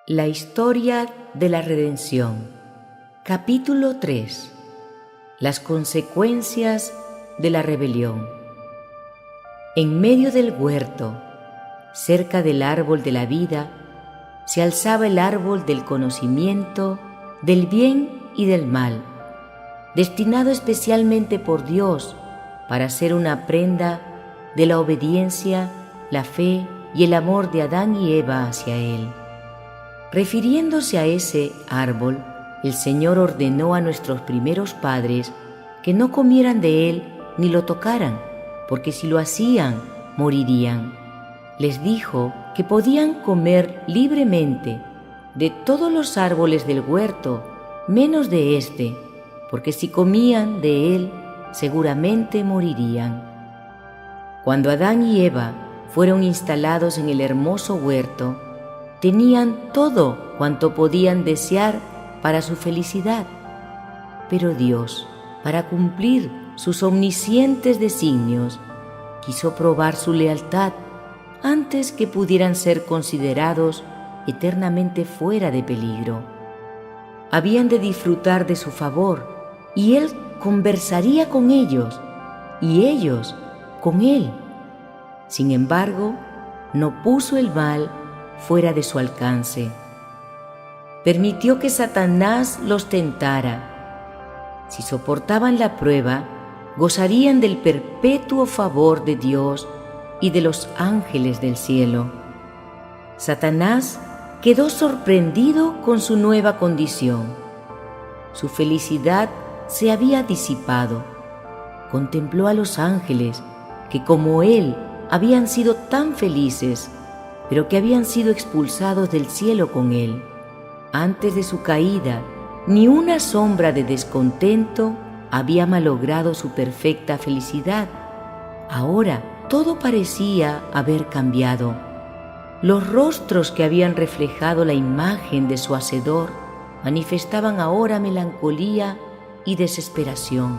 La historia de la redención. Capítulo 3. Las consecuencias de la rebelión. En medio del huerto, cerca del árbol de la vida, se alzaba el árbol del conocimiento del bien y del mal, destinado especialmente por Dios para ser una prenda de la obediencia, la fe y el amor de Adán y Eva hacia Él. Refiriéndose a ese árbol, el Señor ordenó a nuestros primeros padres que no comieran de él ni lo tocaran, porque si lo hacían, morirían. Les dijo que podían comer libremente de todos los árboles del huerto, menos de este, porque si comían de él, seguramente morirían. Cuando Adán y Eva fueron instalados en el hermoso huerto, tenían todo cuanto podían desear para su felicidad. Pero Dios, para cumplir sus omniscientes designios, quiso probar su lealtad antes que pudieran ser considerados eternamente fuera de peligro. Habían de disfrutar de su favor, y Él conversaría con ellos, y ellos con Él. Sin embargo, no puso el mal fuera de su alcance. Permitió que Satanás los tentara. Si soportaban la prueba, gozarían del perpetuo favor de Dios y de los ángeles del cielo. Satanás quedó sorprendido con su nueva condición. Su felicidad se había disipado. Contempló a los ángeles que, como él, habían sido tan felices, pero que habían sido expulsados del cielo con él. Antes de su caída, ni una sombra de descontento había malogrado su perfecta felicidad. Ahora todo parecía haber cambiado. Los rostros que habían reflejado la imagen de su Hacedor manifestaban ahora melancolía y desesperación.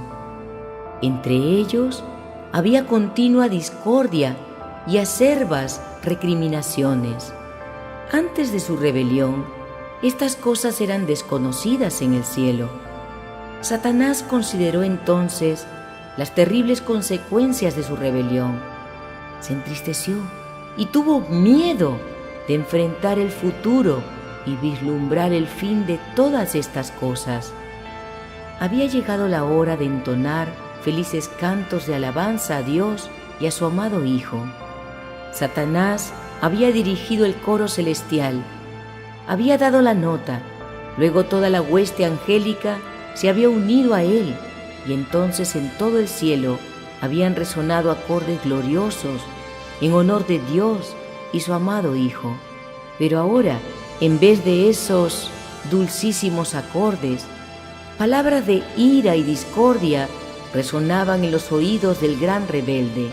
Entre ellos había continua discordia y acerbas recriminaciones. Antes de su rebelión, estas cosas eran desconocidas en el cielo. Satanás consideró entonces las terribles consecuencias de su rebelión. Se entristeció y tuvo miedo de enfrentar el futuro y vislumbrar el fin de todas estas cosas. Había llegado la hora de entonar felices cantos de alabanza a Dios y a su amado Hijo. Satanás había dirigido el coro celestial, había dado la nota, luego toda la hueste angélica se había unido a él, y entonces en todo el cielo habían resonado acordes gloriosos en honor de Dios y su amado Hijo. Pero ahora, en vez de esos dulcísimos acordes, palabras de ira y discordia resonaban en los oídos del gran rebelde.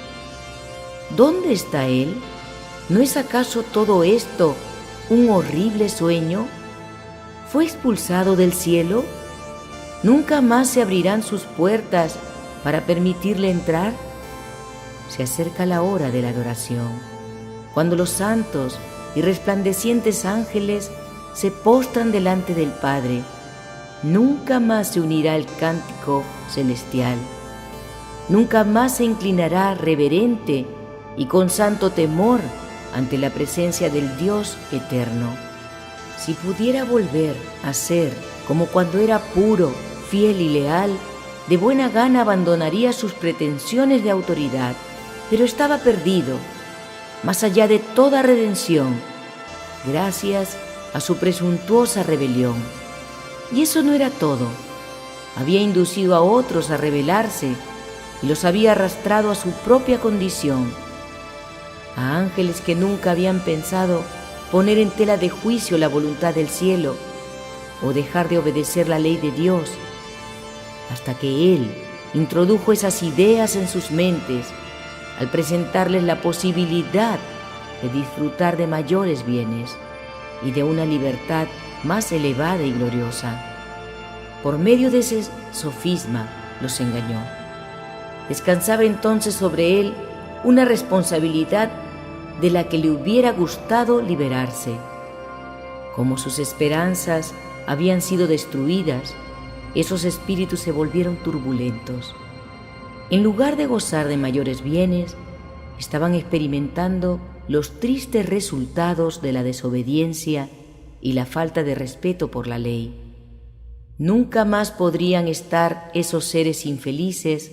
¿Dónde está él? ¿No es acaso todo esto un horrible sueño? ¿Fue expulsado del cielo? ¿Nunca más se abrirán sus puertas para permitirle entrar? Se acerca la hora de la adoración, cuando los santos y resplandecientes ángeles se postran delante del Padre. Nunca más se unirá el cántico celestial. Nunca más se inclinará reverente y con santo temor ante la presencia del Dios eterno. Si pudiera volver a ser como cuando era puro, fiel y leal, de buena gana abandonaría sus pretensiones de autoridad, pero estaba perdido, más allá de toda redención, gracias a su presuntuosa rebelión. Y eso no era todo. Había inducido a otros a rebelarse y los había arrastrado a su propia condición, a ángeles que nunca habían pensado poner en tela de juicio la voluntad del cielo o dejar de obedecer la ley de Dios, hasta que Él introdujo esas ideas en sus mentes al presentarles la posibilidad de disfrutar de mayores bienes y de una libertad más elevada y gloriosa. Por medio de ese sofisma los engañó. Descansaba entonces sobre él una responsabilidad de la que le hubiera gustado liberarse. Como sus esperanzas habían sido destruidas, esos espíritus se volvieron turbulentos. En lugar de gozar de mayores bienes, estaban experimentando los tristes resultados de la desobediencia y la falta de respeto por la ley. Nunca más podrían estar esos seres infelices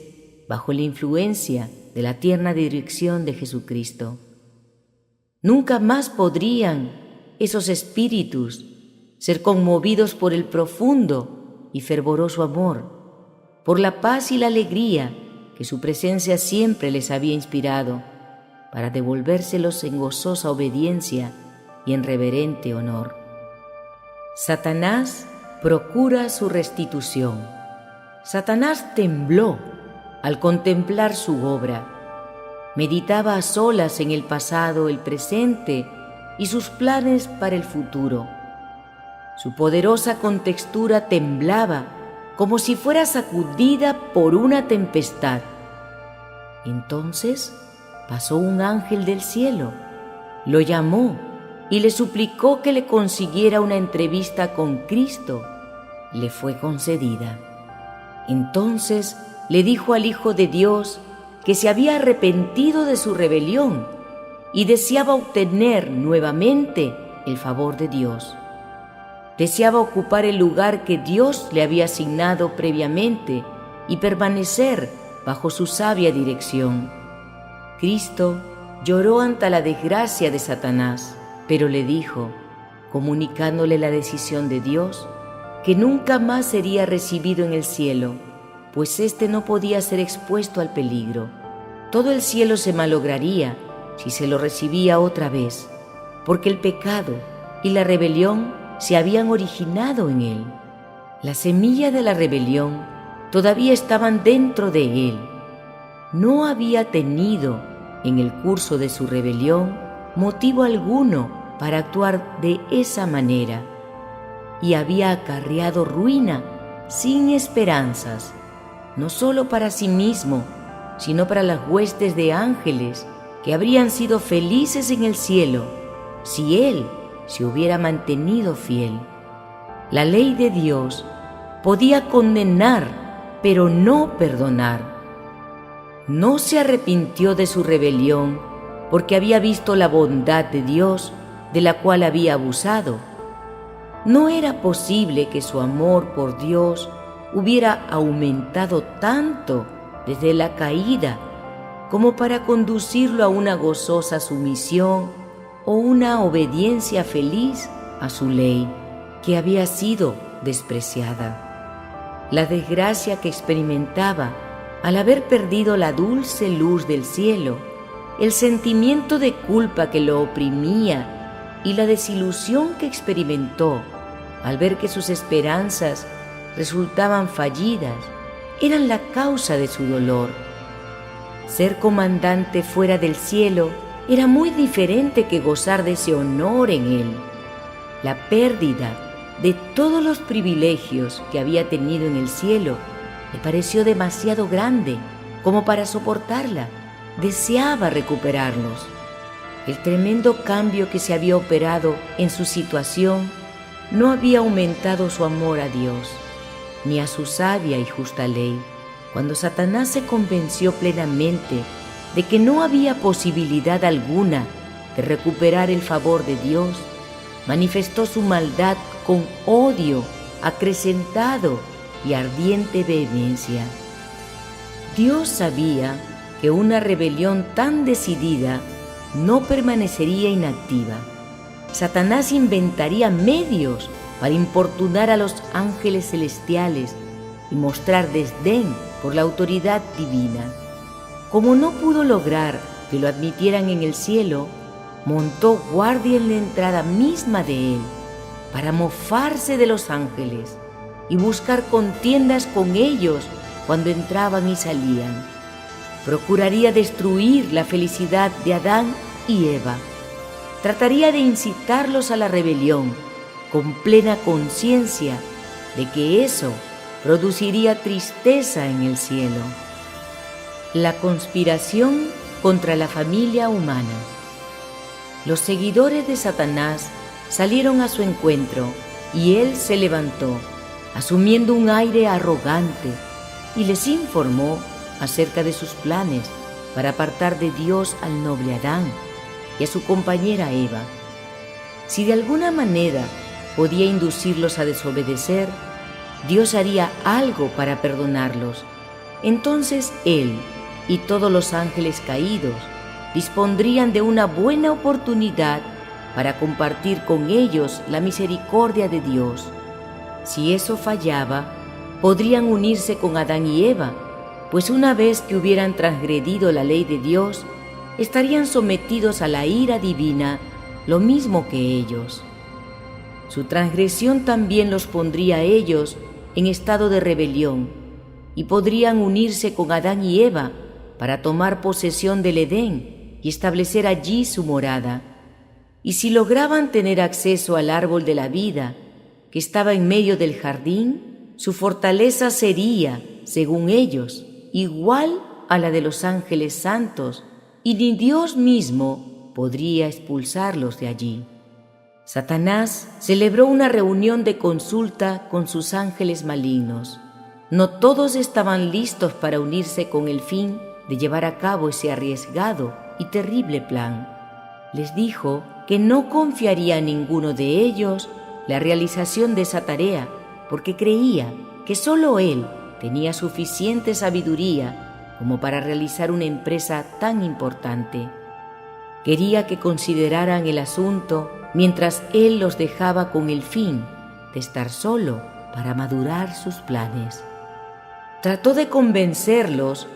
bajo la influencia de la tierna dirección de Jesucristo. Nunca más podrían esos espíritus ser conmovidos por el profundo y fervoroso amor, por la paz y la alegría que su presencia siempre les había inspirado, para devolvérselos en gozosa obediencia y en reverente honor. Satanás procura su restitución. Satanás tembló al contemplar su obra. Meditaba a solas en el pasado, el presente y sus planes para el futuro. Su poderosa contextura temblaba como si fuera sacudida por una tempestad. Entonces pasó un ángel del cielo, lo llamó y le suplicó que le consiguiera una entrevista con Cristo. Le fue concedida. Entonces le dijo al Hijo de Dios que se había arrepentido de su rebelión y deseaba obtener nuevamente el favor de Dios. Deseaba ocupar el lugar que Dios le había asignado previamente y permanecer bajo su sabia dirección. Cristo lloró ante la desgracia de Satanás, pero le dijo, comunicándole la decisión de Dios, que nunca más sería recibido en el cielo, pues éste no podía ser expuesto al peligro. Todo el cielo se malograría si se lo recibía otra vez, porque el pecado y la rebelión se habían originado en él. La semilla de la rebelión todavía estaban dentro de él. No había tenido en el curso de su rebelión motivo alguno para actuar de esa manera, y había acarreado ruina sin esperanzas, no solo para sí mismo, sino para las huestes de ángeles que habrían sido felices en el cielo si él se hubiera mantenido fiel. La ley de Dios podía condenar, pero no perdonar. No se arrepintió de su rebelión porque había visto la bondad de Dios de la cual había abusado. No era posible que su amor por Dios hubiera aumentado tanto desde la caída como para conducirlo a una gozosa sumisión o una obediencia feliz a su ley, que había sido despreciada. La desgracia que experimentaba al haber perdido la dulce luz del cielo, el sentimiento de culpa que lo oprimía y la desilusión que experimentó al ver que sus esperanzas resultaban fallidas, eran la causa de su dolor. Ser comandante fuera del cielo era muy diferente que gozar de ese honor en él. La pérdida de todos los privilegios que había tenido en el cielo le pareció demasiado grande como para soportarla. Deseaba recuperarlos. El tremendo cambio que se había operado en su situación no había aumentado su amor a Dios, ni a su sabia y justa ley. Cuando Satanás se convenció plenamente de que no había posibilidad alguna de recuperar el favor de Dios, manifestó su maldad con odio acrecentado y ardiente vehemencia. Dios sabía que una rebelión tan decidida no permanecería inactiva. Satanás inventaría medios para importunar a los ángeles celestiales y mostrar desdén por la autoridad divina. Como no pudo lograr que lo admitieran en el cielo, montó guardia en la entrada misma de él para mofarse de los ángeles y buscar contiendas con ellos cuando entraban y salían. Procuraría destruir la felicidad de Adán y Eva. Trataría de incitarlos a la rebelión, con plena conciencia de que eso produciría tristeza en el cielo. La conspiración contra la familia humana. Los seguidores de Satanás salieron a su encuentro y él se levantó, asumiendo un aire arrogante, y les informó acerca de sus planes para apartar de Dios al noble Adán y a su compañera Eva. Si de alguna manera podía inducirlos a desobedecer, Dios haría algo para perdonarlos. Entonces él y todos los ángeles caídos dispondrían de una buena oportunidad para compartir con ellos la misericordia de Dios. Si eso fallaba, podrían unirse con Adán y Eva, pues una vez que hubieran transgredido la ley de Dios, estarían sometidos a la ira divina, lo mismo que ellos. Su transgresión también los pondría a ellos en estado de rebelión, y podrían unirse con Adán y Eva para tomar posesión del Edén y establecer allí su morada. Y si lograban tener acceso al árbol de la vida que estaba en medio del jardín, su fortaleza sería, según ellos, igual a la de los ángeles santos, y ni Dios mismo podría expulsarlos de allí. Satanás celebró una reunión de consulta con sus ángeles malignos. No todos estaban listos para unirse con el fin de llevar a cabo ese arriesgado y terrible plan. Les dijo que no confiaría a ninguno de ellos la realización de esa tarea, porque creía que solo él tenía suficiente sabiduría como para realizar una empresa tan importante. Quería que consideraran el asunto mientras él los dejaba con el fin de estar solo para madurar sus planes. Trató de convencerlos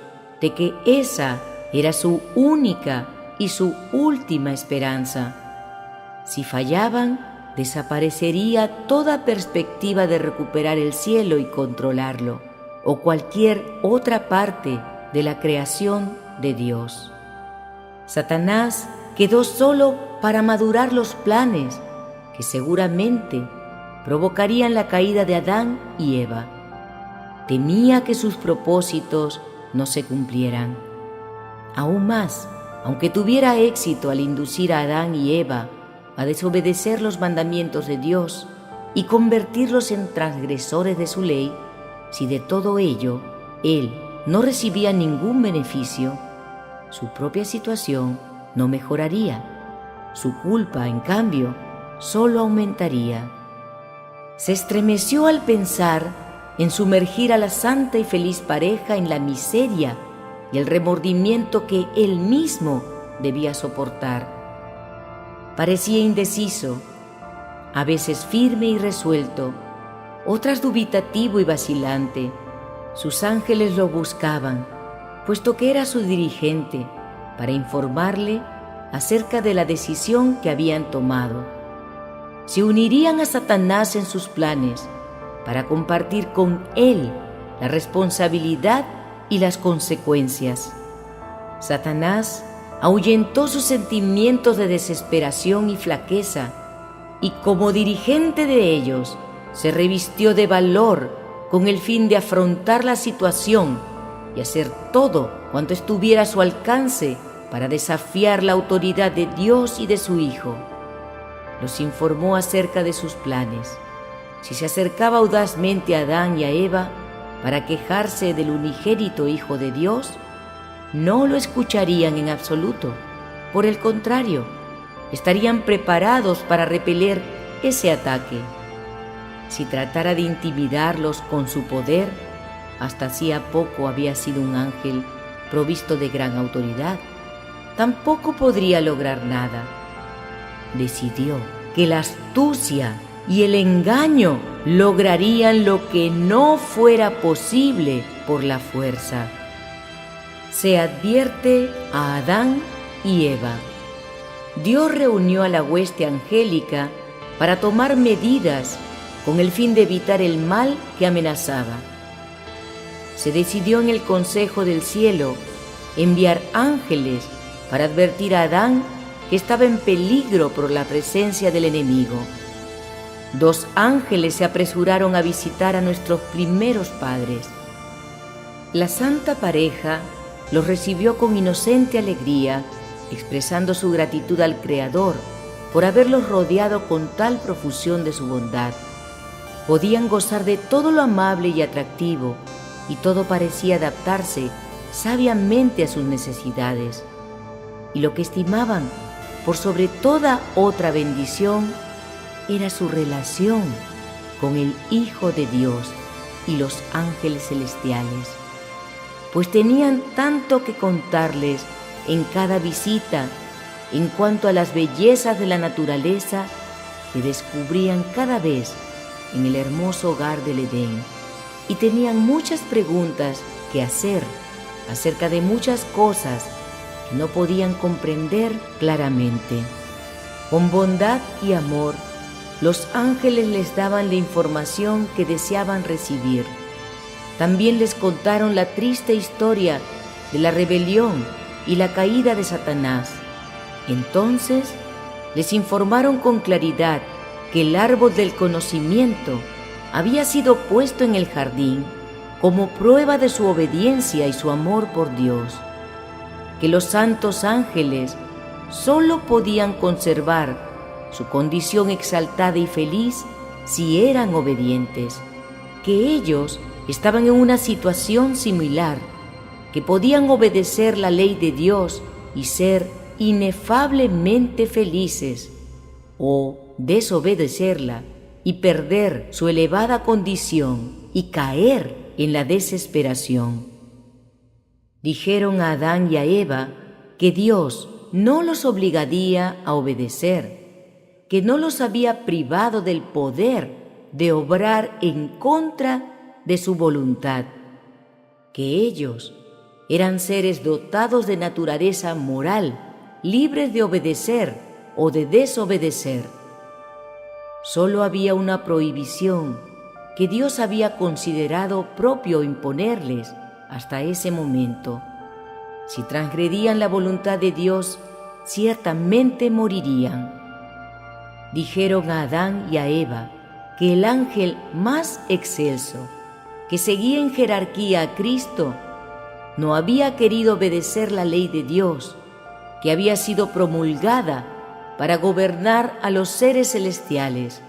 de que esa era su única y su última esperanza. Si fallaban, desaparecería toda perspectiva de recuperar el cielo y controlarlo, o cualquier otra parte de la creación de Dios. Satanás quedó solo para madurar los planes que seguramente provocarían la caída de Adán y Eva. Temía que sus propósitos no se cumplieran. Aún más, aunque tuviera éxito al inducir a Adán y Eva a desobedecer los mandamientos de Dios y convertirlos en transgresores de su ley, si de todo ello él no recibía ningún beneficio, su propia situación no mejoraría. Su culpa, en cambio, solo aumentaría. Se estremeció al pensar en sumergir a la santa y feliz pareja en la miseria y el remordimiento que él mismo debía soportar. Parecía indeciso, a veces firme y resuelto, otras dubitativo y vacilante. Sus ángeles lo buscaban, puesto que era su dirigente, para informarle acerca de la decisión que habían tomado. Se unirían a Satanás en sus planes para compartir con él la responsabilidad y las consecuencias. Satanás ahuyentó sus sentimientos de desesperación y flaqueza, y como dirigente de ellos, se revistió de valor con el fin de afrontar la situación y hacer todo cuanto estuviera a su alcance para desafiar la autoridad de Dios y de su Hijo. Los informó acerca de sus planes. Si se acercaba audazmente a Adán y a Eva para quejarse del unigénito Hijo de Dios, no lo escucharían en absoluto. Por el contrario, estarían preparados para repeler ese ataque. Si tratara de intimidarlos con su poder, hasta hacía poco había sido un ángel provisto de gran autoridad, tampoco podría lograr nada. Decidió que la astucia y el engaño lograrían lo que no fuera posible por la fuerza. Se advierte a Adán y Eva. Dios reunió a la hueste angélica para tomar medidas con el fin de evitar el mal que amenazaba. Se decidió en el Consejo del Cielo enviar ángeles para advertir a Adán que estaba en peligro por la presencia del enemigo. 2 ángeles se apresuraron a visitar a nuestros primeros padres. La santa pareja los recibió con inocente alegría, expresando su gratitud al Creador por haberlos rodeado con tal profusión de su bondad. Podían gozar de todo lo amable y atractivo, y todo parecía adaptarse sabiamente a sus necesidades. Y lo que estimaban por sobre toda otra bendición era su relación con el Hijo de Dios y los ángeles celestiales, pues tenían tanto que contarles en cada visita en cuanto a las bellezas de la naturaleza que descubrían cada vez en el hermoso hogar del Edén, y tenían muchas preguntas que hacer acerca de muchas cosas que no podían comprender claramente. Con bondad y amor, los ángeles les daban la información que deseaban recibir. También les contaron la triste historia de la rebelión y la caída de Satanás. Entonces les informaron con claridad que el árbol del conocimiento había sido puesto en el jardín como prueba de su obediencia y su amor por Dios, que los santos ángeles solo podían conservar su condición exaltada y feliz si eran obedientes, que ellos estaban en una situación similar, que podían obedecer la ley de Dios y ser inefablemente felices, o desobedecerla y perder su elevada condición y caer en la desesperación. Dijeron a Adán y a Eva que Dios no los obligaría a obedecer, que no los había privado del poder de obrar en contra de su voluntad, que ellos eran seres dotados de naturaleza moral, libres de obedecer o de desobedecer. Solo había una prohibición que Dios había considerado propio imponerles hasta ese momento. Si transgredían la voluntad de Dios, ciertamente morirían. Dijeron a Adán y a Eva que el ángel más excelso, que seguía en jerarquía a Cristo, no había querido obedecer la ley de Dios, que había sido promulgada para gobernar a los seres celestiales,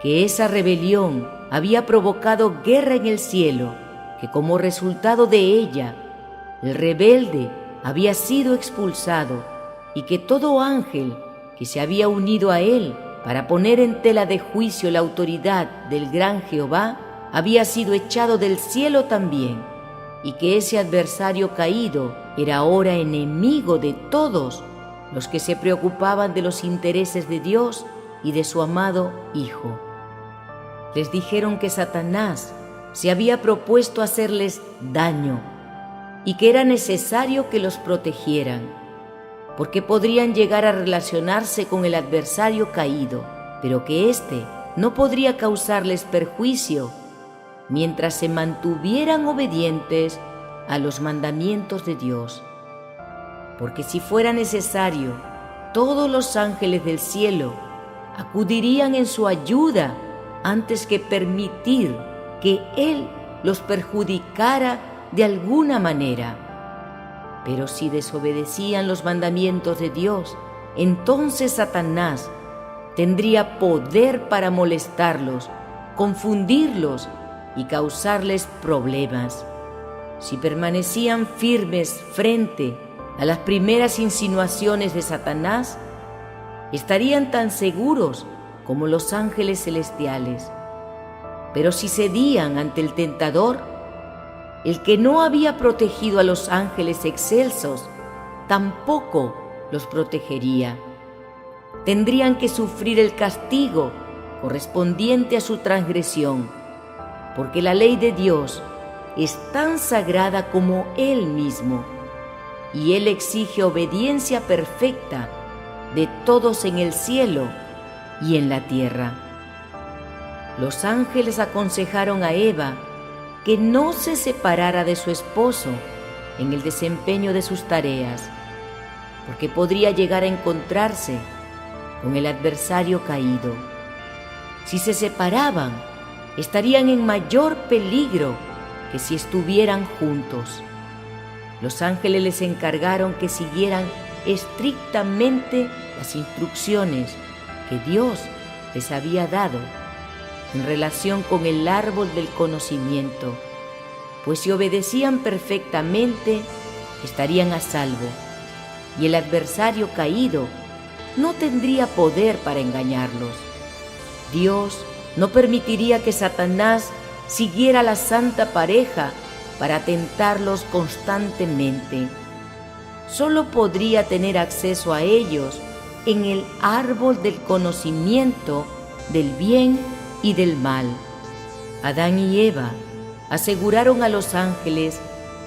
que esa rebelión había provocado guerra en el cielo, que como resultado de ella, el rebelde había sido expulsado y que todo ángel que se había unido a él para poner en tela de juicio la autoridad del gran Jehová había sido echado del cielo también, y que ese adversario caído era ahora enemigo de todos los que se preocupaban de los intereses de Dios y de su amado Hijo. Les dijeron que Satanás se había propuesto hacerles daño y que era necesario que los protegieran, porque podrían llegar a relacionarse con el adversario caído, pero que éste no podría causarles perjuicio mientras se mantuvieran obedientes a los mandamientos de Dios. Porque si fuera necesario, todos los ángeles del cielo acudirían en su ayuda antes que permitir que Él los perjudicara de alguna manera. Pero si desobedecían los mandamientos de Dios, entonces Satanás tendría poder para molestarlos, confundirlos y causarles problemas. Si permanecían firmes frente a las primeras insinuaciones de Satanás, estarían tan seguros como los ángeles celestiales. Pero si cedían ante el tentador, el que no había protegido a los ángeles excelsos, tampoco los protegería. Tendrían que sufrir el castigo correspondiente a su transgresión, porque la ley de Dios es tan sagrada como Él mismo, y Él exige obediencia perfecta de todos en el cielo y en la tierra. Los ángeles aconsejaron a Eva que no se separara de su esposo en el desempeño de sus tareas, porque podría llegar a encontrarse con el adversario caído. Si se separaban, estarían en mayor peligro que si estuvieran juntos. Los ángeles les encargaron que siguieran estrictamente las instrucciones que Dios les había dado en relación con el árbol del conocimiento, pues si obedecían perfectamente, estarían a salvo, y el adversario caído no tendría poder para engañarlos. Dios no permitiría que Satanás siguiera a la santa pareja para tentarlos constantemente. Solo podría tener acceso a ellos en el árbol del conocimiento del bien y del mal. Adán y Eva aseguraron a los ángeles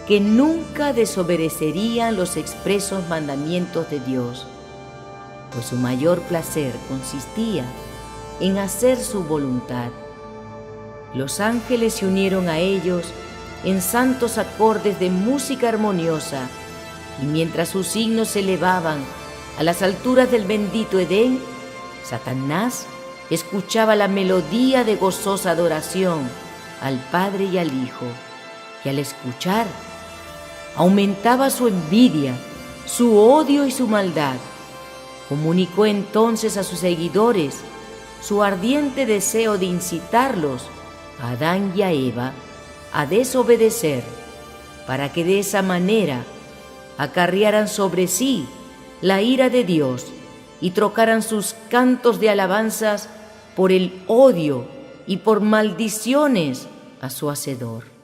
que nunca desobedecerían los expresos mandamientos de Dios, pues su mayor placer consistía en hacer su voluntad. Los ángeles se unieron a ellos en santos acordes de música armoniosa, y mientras sus signos se elevaban a las alturas del bendito Edén, Satanás escuchaba la melodía de gozosa adoración al Padre y al Hijo, y al escuchar aumentaba su envidia, su odio y su maldad. Comunicó entonces a sus seguidores su ardiente deseo de incitarlos, a Adán y a Eva, a desobedecer, para que de esa manera acarrearan sobre sí la ira de Dios y trocaran sus cantos de alabanzas por el odio y por maldiciones a su Hacedor.